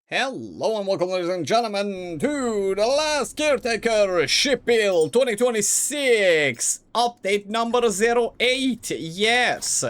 Hello and welcome, ladies and gentlemen, to the Last Caretaker Ship Build 2026 update number 08. Yes.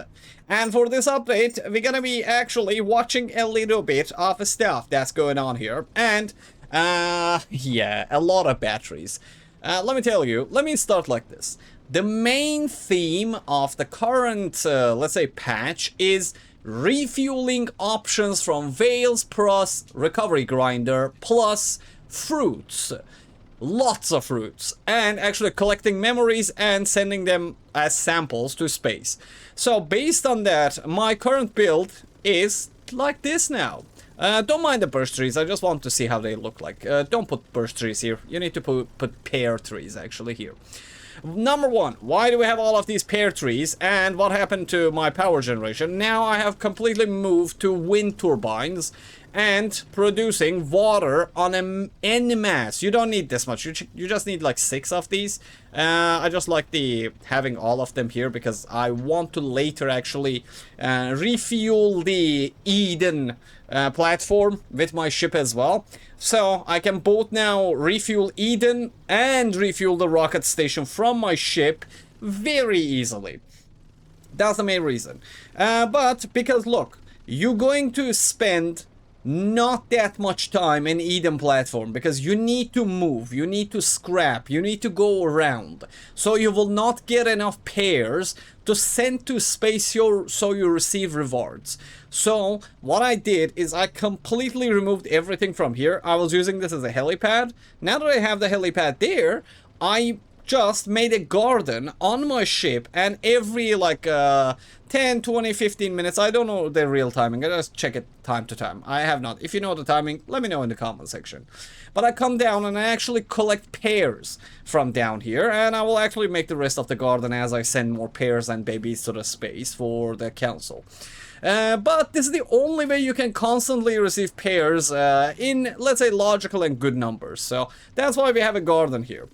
And for this update, we're gonna be actually watching a little bit of stuff that's going on here. And, yeah, a lot of batteries. Let me tell you, let me start like this. The main theme of the current, let's say, patch is refueling options from Vales plus recovery grinder plus fruits. Lots of fruits. And actually collecting memories and sending them as samples to space. So based on that, my current build is like this now. Don't mind the birch trees, I just want to see how they look like. Don't put birch trees here. You need to put pear trees actually here. Number one, why do we have all of these pear trees, and what happened to my power generation? Now I have completely moved to wind turbines and producing water on en masse. You don't need this much, you just need like 6 of these. I just like having all of them here because I want to later actually refuel the Eden platform with my ship as well. So I can both now refuel Eden and refuel the rocket station from my ship very easily. That's the main reason. But because look, you're going to spend not that much time in Eden platform because you need to move, you need to scrap, you need to go around. So you will not get enough pears to send to space so you receive rewards. So what I did is I completely removed everything from here. I was using this as a helipad. Now that I have the helipad there, I just made a garden on my ship, and every like 10, 20, 15 minutes, I don't know the real timing, I just check it time to time. I have not. If you know the timing, let me know in the comment section. But I come down and I actually collect pears from down here, and I will actually make the rest of the garden as I send more pears and babies to the space for the council. But this is the only way you can constantly receive pears in, let's say, logical and good numbers. So that's why we have a garden here.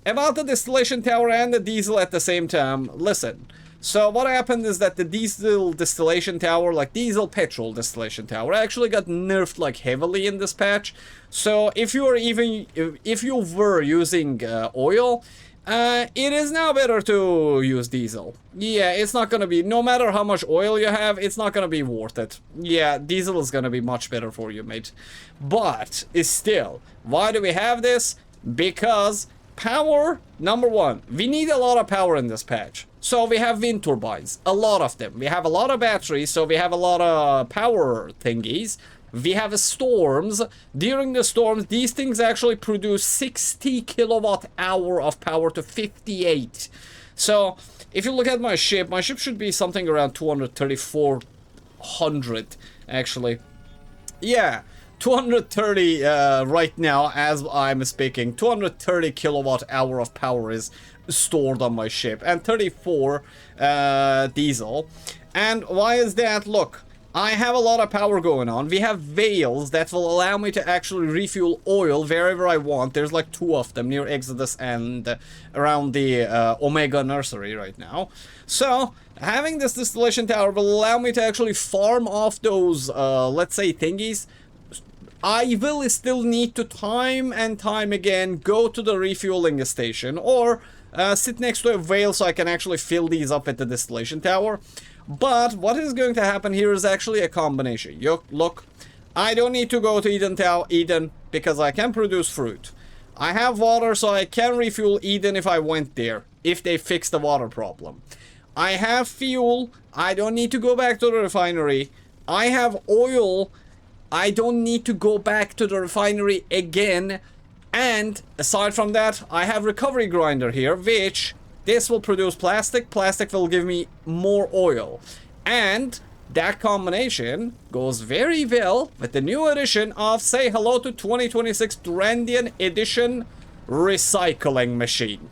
About the distillation tower and the diesel at the same time, listen. So what happened is that the diesel distillation tower, like diesel petrol distillation tower, actually got nerfed like heavily in this patch. So if you were using oil, it is now better to use diesel. Yeah, it's not gonna be, no matter how much oil you have, it's not gonna be worth it. Yeah, diesel is gonna be much better for you, mate. But still, why do we have this? Because power, number one, we need a lot of power in this patch. So we have wind turbines, a lot of them. We have a lot of batteries, so we have a lot of power thingies. We have storms. During the storms, these things actually produce 60 kilowatt hour of power to 58. So if you look at my ship should be something around 23400 actually. Yeah. 230 right now as I'm speaking. 230 kilowatt hour of power is stored on my ship, and 34 diesel. And why is that? Look, I have a lot of power going on. We have Vales that will allow me to actually refuel oil wherever I want. There's like 2 of them near Exodus and around the Omega nursery right now. So having this distillation tower will allow me to actually farm off those let's say thingies. I will still need to time and time again go to the refueling station or sit next to a whale so I can actually fill these up at the distillation tower. But what is going to happen here is actually a combination. Look, I don't need to go to Eden because I can produce fruit. I have water, so I can refuel Eden if I went there, if they fix the water problem. I have fuel, I don't need to go back to the refinery. I have oil, I don't need to go back to the refinery again. And aside from that, I have recovery grinder here, which this will produce plastic. Plastic will give me more oil. And that combination goes very well with the new edition of Say Hello to 2026 Durandian Edition recycling machine.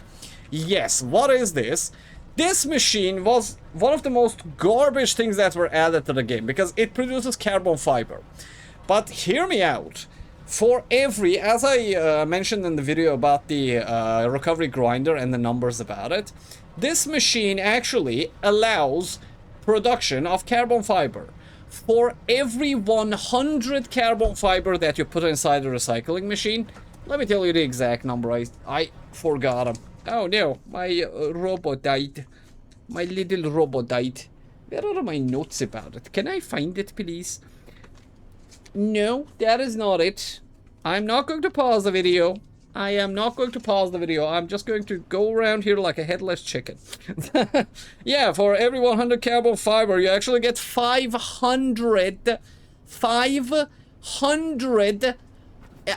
Yes, what is this? This machine was one of the most garbage things that were added to the game because it produces carbon fiber. But hear me out. For every, as I mentioned in the video about the recovery grinder and the numbers about it, this machine actually allows production of carbon fiber. for every 100 carbon fiber that you put inside the recycling machine, let me tell you the exact number. I forgot them. Oh no, my robot died. My little robot died. Where are my notes about it? Can I find it, please? No, that is not it. I'm not going to pause the video. I am not going to pause the video. I'm just going to go around here like a headless chicken. Yeah, for every 100 carbon fiber, you actually get 500. 500.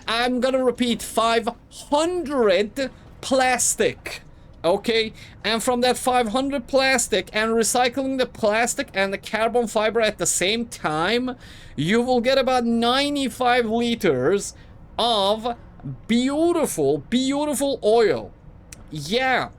I'm gonna repeat, 500 plastic. Okay, and from that 500 plastic and recycling the plastic and the carbon fiber at the same time, you will get about 95 liters of beautiful, beautiful oil. Yeah.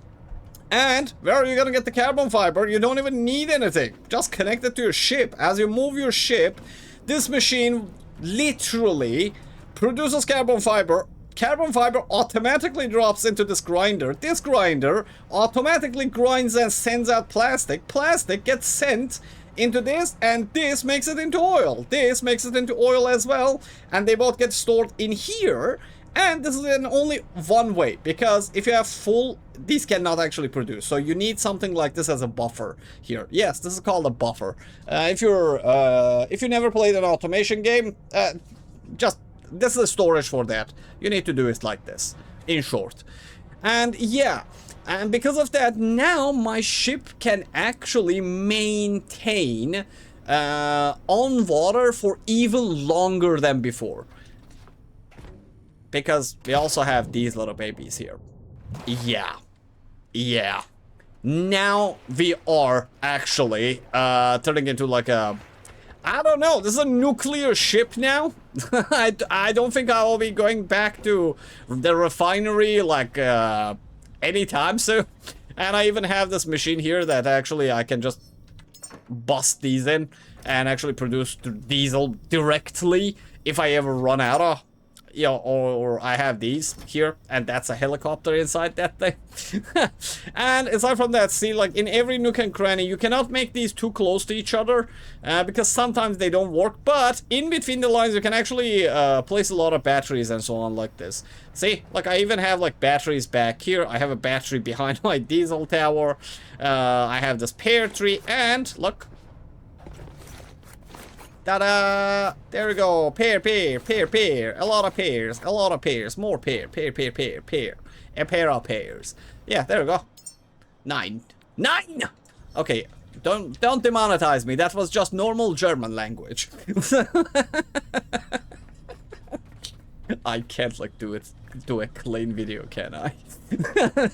And where are you gonna get the carbon fiber? You don't even need anything. Just connect it to your ship. As you move your ship, this machine literally produces carbon fiber. Carbon fiber automatically drops into this grinder. This grinder automatically grinds and sends out plastic. Plastic gets sent into this, and this makes it into oil. This makes it into oil as well, and they both get stored in here. And this is in only one way, because if you have full, these cannot actually produce. So you need something like this as a buffer here. Yes, this is called a buffer. If you never played an automation game, just this is a storage for that. You need to do it like this, in short. And yeah, and because of that, now my ship can actually maintain on water for even longer than before. Because we also have these little babies here. Yeah. Yeah. Now we are actually turning into like a... I don't know, this is a nuclear ship now. I don't think I will be going back to the refinery like anytime soon. And I even have this machine here that actually I can just bust these in and actually produce diesel directly if I ever run out of... You know, or I have these here, and that's a helicopter inside that thing. And aside from that, see, like in every nook and cranny, you cannot make these too close to each other because sometimes they don't work. But in between the lines, you can actually place a lot of batteries and so on like this. See, like I even have like batteries back here. I have a battery behind my diesel tower. I have this pear tree, and look. Ta-da! There we go. Pear, pear, pear, pear. A lot of pears. A lot of pears. More pear. Pear, pear, pear, pear. A pair of pears. Yeah, there we go. 9. 9! Okay, don't demonetize me. That was just normal German language. I can't like do a clean video, can I?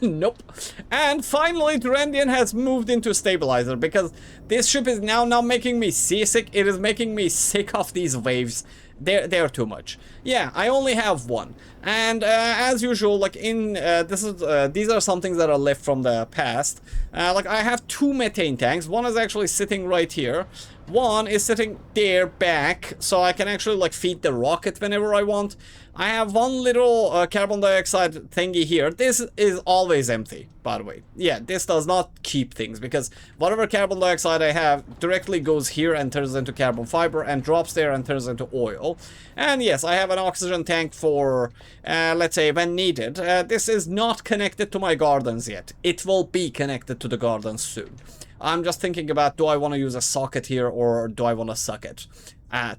Nope. And finally, Turandian has moved into stabilizer because this ship is now making me seasick. It is making me sick of these waves. They're too much. Yeah, I only have one. And as usual, like in these are some things that are left from the past. Like I have 2 methane tanks. One is actually sitting right here. One is sitting there back, so I can actually like feed the rocket whenever I want. I have one little carbon dioxide thingy here. This is always empty, by the way. Yeah, this does not keep things because whatever carbon dioxide I have directly goes here and turns into carbon fiber and drops there and turns into oil. And yes, I have an oxygen tank for, let's say, when needed. This is not connected to my gardens yet. It will be connected to the gardens soon. I'm just thinking about, do I want to use a socket here or do I want to suck it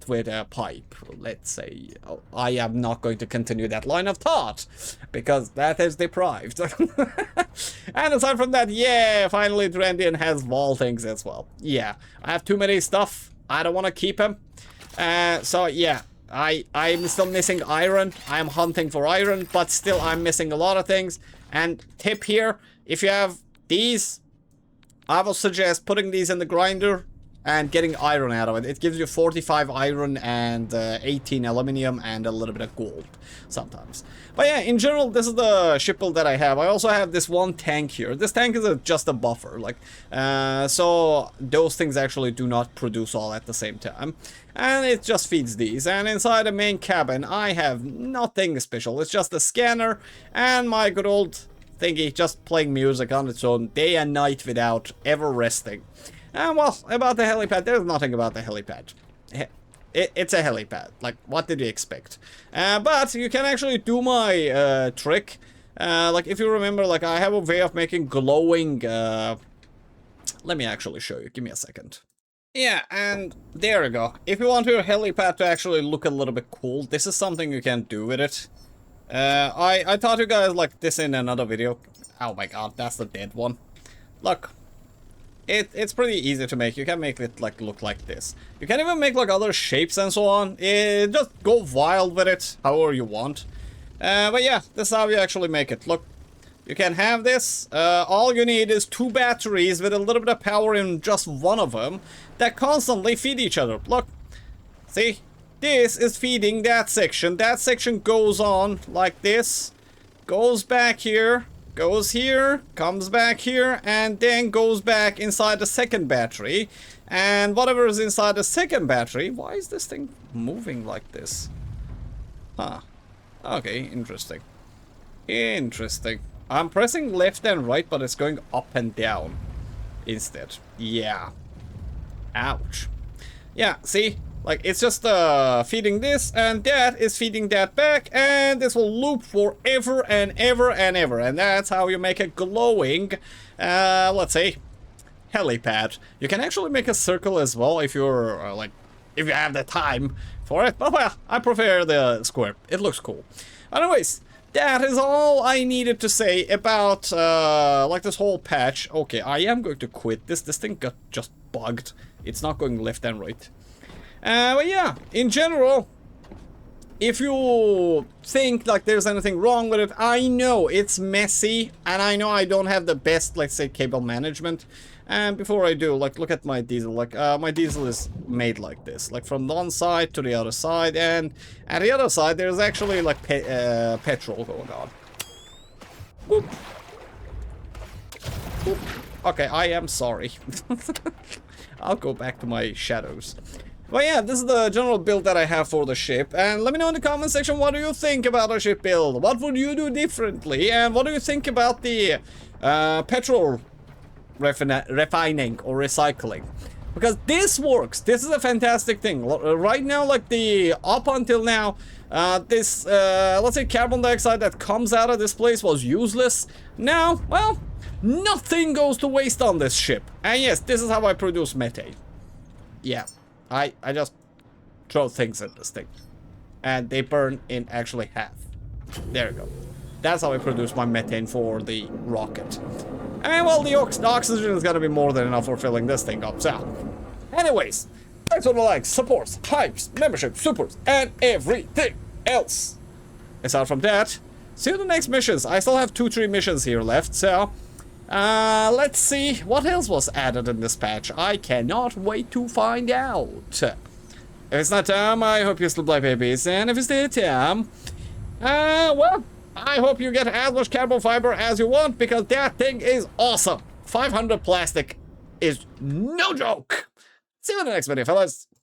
with a pipe? Let's say, I am not going to continue that line of thought because that is deprived. And aside from that, yeah, finally Drandian has wall things as well. Yeah, I have too many stuff. I don't want to keep him. So yeah, I'm still missing iron. I'm hunting for iron, but still I'm missing a lot of things. And tip here, if you have these, I will suggest putting these in the grinder and getting iron out of it. It gives you 45 iron and 18 aluminium and a little bit of gold sometimes. But yeah, in general, this is the ship build that I have. I also have this one tank here. This tank is just a buffer, like, so those things actually do not produce all at the same time. And it just feeds these. And inside the main cabin, I have nothing special. It's just a scanner and my good old thingy just playing music on its own day and night without ever resting. And well, about the helipad, there's nothing about the helipad. It's a helipad. Like, what did you expect? But you can actually do my trick. Like, if you remember, like, I have a way of making glowing... Let me actually show you. Give me a second. Yeah, and there you go. If you want your helipad to actually look a little bit cool, this is something you can do with it. I taught you guys, like, this in another video. Oh my god, that's the dead one. Look. It's pretty easy to make. You can make it like look like this. You can even make like other shapes and so on. Just go wild with it, however you want. But yeah, this is how you actually make it. Look, you can have this. All you need is 2 batteries with a little bit of power in just one of them that constantly feed each other. Look, see? This is feeding that section. That section goes on like this, goes back here. Goes here, comes back here, and then goes back inside the second battery. And whatever is inside the second battery... Why is this thing moving like this? Huh. Okay, interesting. Interesting. I'm pressing left and right, but it's going up and down instead. Yeah. Ouch. Yeah, see? Like, it's just feeding this, and that is feeding that back, and this will loop forever and ever and ever. And that's how you make a glowing, let's say, helipad. You can actually make a circle as well if you're, like, if you have the time for it. But, well, I prefer the square. It looks cool. Anyways, that is all I needed to say about, like, this whole patch. Okay, I am going to quit this. This thing got just bugged. It's not going left and right. But yeah, in general, if you think like there's anything wrong with it, I know it's messy, and I know I don't have the best, let's say, cable management. And before I do, like, look at my diesel. Like, my diesel is made like this, like from one side to the other side, and at the other side there's actually like petrol going on. Whoop. Whoop. Okay, I am sorry. I'll go back to my shadows. But yeah, this is the general build that I have for the ship. And let me know in the comment section, what do you think about the ship build? What would you do differently? And what do you think about the petrol refining or recycling? Because this works. This is a fantastic thing. Right now, like up until now, this, let's say, carbon dioxide that comes out of this place was useless. Now, well, nothing goes to waste on this ship. And yes, this is how I produce methane. Yeah. I just throw things at this thing. And they burn in actually half. There you go. That's how I produce my methane for the rocket. And well, the oxygen is gonna be more than enough for filling this thing up. So, anyways, thanks for the likes, supports, hypes, membership, supers, and everything else. Aside from that, see you in the next missions. I still have 2-3 missions here left, so... let's see what else was added in this patch. I cannot wait to find out. If it's not time, I hope you still play babies. And if it's still time, well, I hope you get as much carbon fiber as you want, because that thing is awesome. 500 plastic is no joke. See you in the next video, fellas.